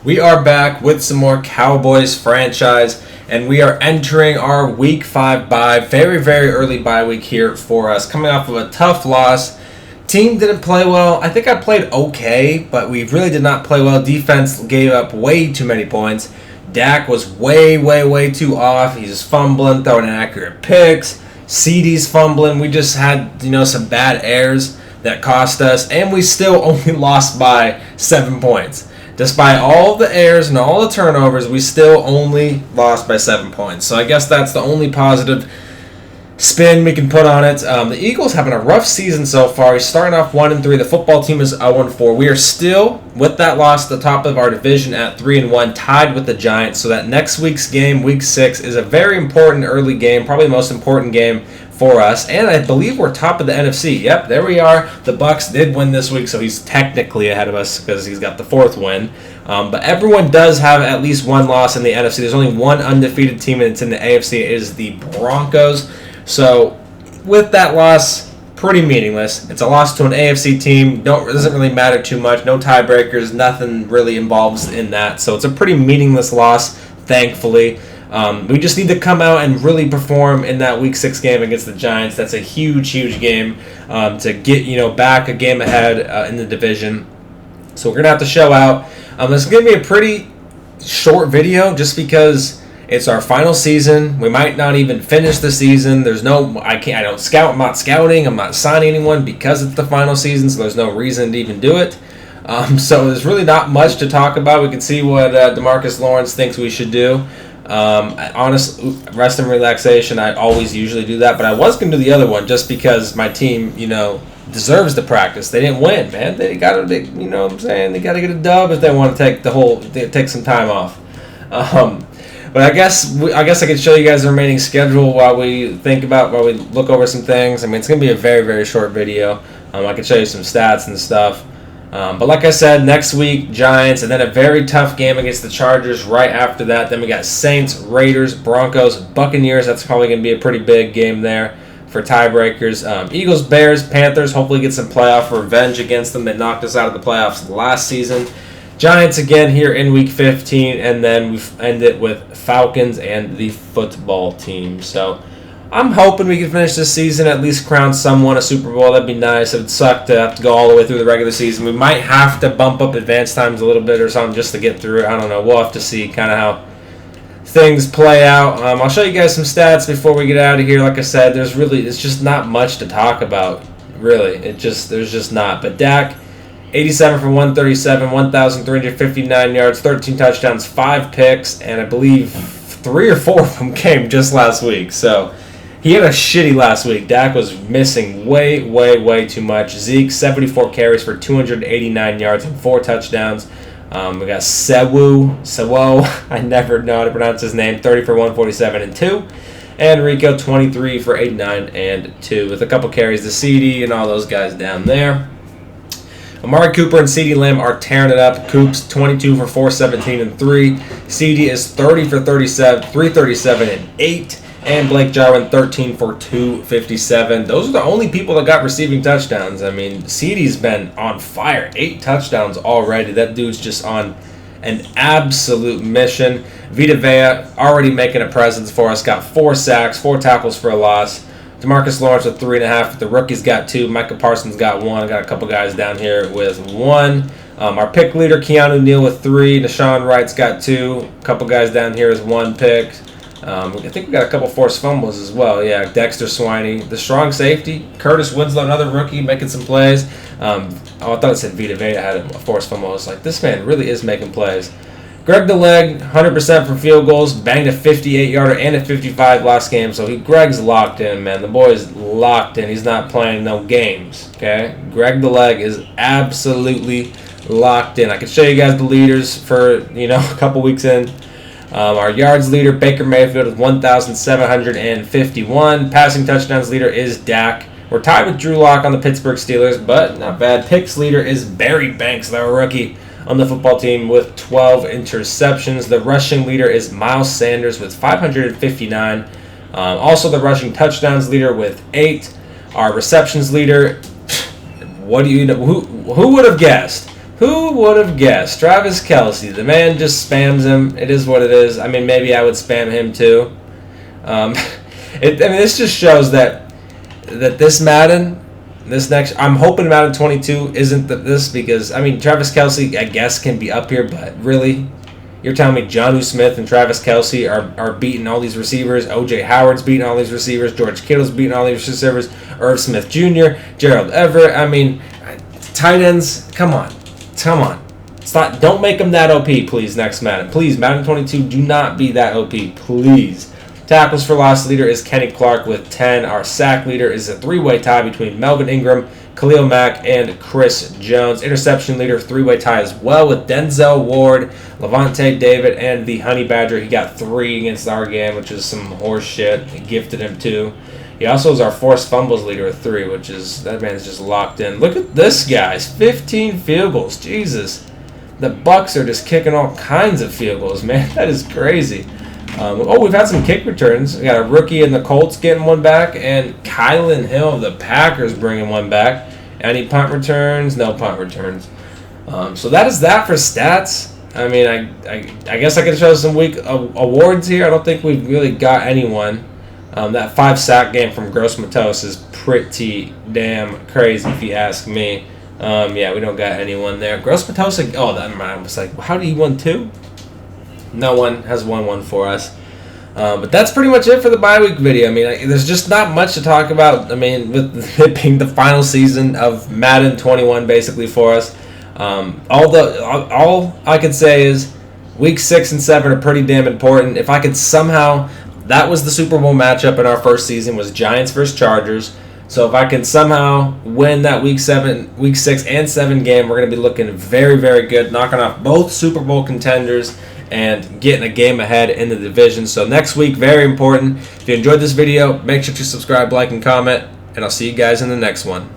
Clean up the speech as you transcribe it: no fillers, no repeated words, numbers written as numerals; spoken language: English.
We are back with some more Cowboys franchise, and we are entering our Week 5 bye. Very, very early bye week here for us. Coming off of a tough loss. Team didn't play well. I think I played okay, but we really did not play well. Defense gave up way too many points. Dak was way too off. He's just fumbling, throwing inaccurate picks. CD's fumbling. We just had, some bad errors that cost us, and we still only lost by 7 points. Despite all the errors and all the turnovers, we still only lost by 7 points. So I guess that's the only positive spin we can put on it. The Eagles having a rough season so far. He's starting off 1-3. The football team is 0-4. We are still, with that loss, at the top of our division at 3-1, tied with the Giants. So that next week's game, Week 6, is a very important early game, probably the most important game for us. And I believe we're top of the NFC. Yep, there we are. The Bucs did win this week, so he's technically ahead of us because he's got the 4th win. But everyone does have at least one loss in the NFC. There's only one undefeated team, and it's in the AFC. It is the Broncos. So, with that loss, pretty meaningless. It's a loss to an AFC team. It doesn't really matter too much. No tiebreakers. Nothing really involves in that. So, it's a pretty meaningless loss, thankfully. We just need to come out and really perform in that Week 6 game against the Giants. That's a huge game to get back a game ahead in the division. So, we're going to have to show out. This is going to be a pretty short video just because it's our final season. We might not even finish the season. I'm not scouting. I'm not signing anyone because it's the final season, so there's no reason to even do it. So there's really not much to talk about. We can see what DeMarcus Lawrence thinks we should do. Honestly, rest and relaxation, I always usually do that, but I was going to do the other one just because my team, deserves the practice. They didn't win, man. They got to, They got to get a dub if they want to take some time off. But I guess I could show you guys the remaining schedule while we look over some things. I mean, it's going to be a very, very short video. I can show you some stats and stuff. But like I said, next week, Giants, and then a very tough game against the Chargers right after that. Then we got Saints, Raiders, Broncos, Buccaneers. That's probably going to be a pretty big game there for tiebreakers. Eagles, Bears, Panthers, hopefully get some playoff revenge against them. They knocked us out of the playoffs last season. Giants again here in Week 15, and then we end it with Falcons and the football team. So I'm hoping we can finish this season, at least crown someone a Super Bowl. That'd be nice. It would suck to have to go all the way through the regular season. We might have to bump up advance times a little bit or something just to get through it. I don't know. We'll have to see kind of how things play out. I'll show you guys some stats before we get out of here. Like I said, it's just not much to talk about, really. There's just not. But Dak, 87 for 137, 1,359 yards, 13 touchdowns, 5 picks, and I believe 3 or 4 of them came just last week. So he had a shitty last week. Dak was missing way too much. Zeke, 74 carries for 289 yards and 4 touchdowns. We got Sewo, I never know how to pronounce his name, 30 for 147 and 2. And Rico, 23 for 89 and 2, with a couple carries to CD and all those guys down there. Amari Cooper and CeeDee Lamb are tearing it up. Coops 22 for 417 and 3. CD is 30 for 337 and 8. And Blake Jarwin 13 for 257. Those are the only people that got receiving touchdowns. I mean, CD's been on fire. 8 touchdowns already. That dude's just on an absolute mission. Vita Vea already making a presence for us. Got 4 sacks, 4 tackles for a loss. DeMarcus Lawrence with 3.5. The rookies got 2. Micah Parsons got 1. Got a couple guys down here with 1. Our pick leader, Keanu Neal, with 3. Deshaun Wright's got 2. A couple guys down here with 1 pick. I think we got a couple forced fumbles as well. Yeah, Dexter Swiney. The strong safety, Curtis Winslow, another rookie, making some plays. I thought it said Vita Vea had a forced fumble. I was like, this man really is making plays. Greg DeLeg, 100% from field goals, banged a 58-yarder and a 55 last game. So Greg's locked in, man. The boy's locked in. He's not playing no games, okay? Greg DeLeg is absolutely locked in. I can show you guys the leaders for, a couple weeks in. Our yards leader, Baker Mayfield, with 1,751. Passing touchdowns leader is Dak. We're tied with Drew Lock on the Pittsburgh Steelers, but not bad. Picks leader is Barry Banks, their rookie, on the football team with 12 interceptions. The rushing leader is Miles Sanders with 559. Also the rushing touchdowns leader with 8. Our receptions leader, what do you know? Who would have guessed? Who would have guessed? Travis Kelce, the man just spams him. It is what it is. I mean, maybe I would spam him too. This just shows that this Madden, I'm hoping Madden 22 isn't this, because I mean Travis Kelce I guess can be up here, but really, you're telling me Jonnu Smith and Travis Kelce are beating all these receivers? O.J. Howard's beating all these receivers. George Kittle's beating all these receivers. Irv Smith Jr., Gerald Everett. I mean, tight ends. Come on. Stop. Don't make them that OP, please. Next Madden, please. Madden 22, do not be that OP, please. Tackles for loss leader is Kenny Clark with 10. Our sack leader is a three-way tie between Melvin Ingram, Khalil Mack, and Chris Jones. Interception leader, three-way tie as well with Denzel Ward, Levante David, and the Honey Badger. He got 3 against our game, which is some horse shit. He gifted him 2. He also is our forced fumbles leader with 3, which is, that man's just locked in. Look at this, guys. 15 field goals. Jesus. The Bucks are just kicking all kinds of field goals, man. That is crazy. We've had some kick returns. We got a rookie in the Colts getting one back, and Kylan Hill of the Packers bringing one back. Any punt returns? No punt returns. So that is that for stats. I mean, I guess I could show some week awards here. I don't think we've really got anyone. That 5-sack game from Gross Matos is pretty damn crazy, if you ask me. Yeah, we don't got anyone there. Gross Matos, I was like, how do you win 2? No one has won one for us. But that's pretty much it for the bye week video. I mean, there's just not much to talk about. I mean, with it being the final season of Madden 21 basically for us. All I could say is week 6 and 7 are pretty damn important. If I could somehow, that was the Super Bowl matchup in our first season, was Giants versus Chargers. So if I can somehow win that week 6 and 7 game, we're going to be looking very, very good, knocking off both Super Bowl contenders and getting a game ahead in the division. So next week, very important. If you enjoyed this video, make sure to subscribe, like, and comment, and I'll see you guys in the next one.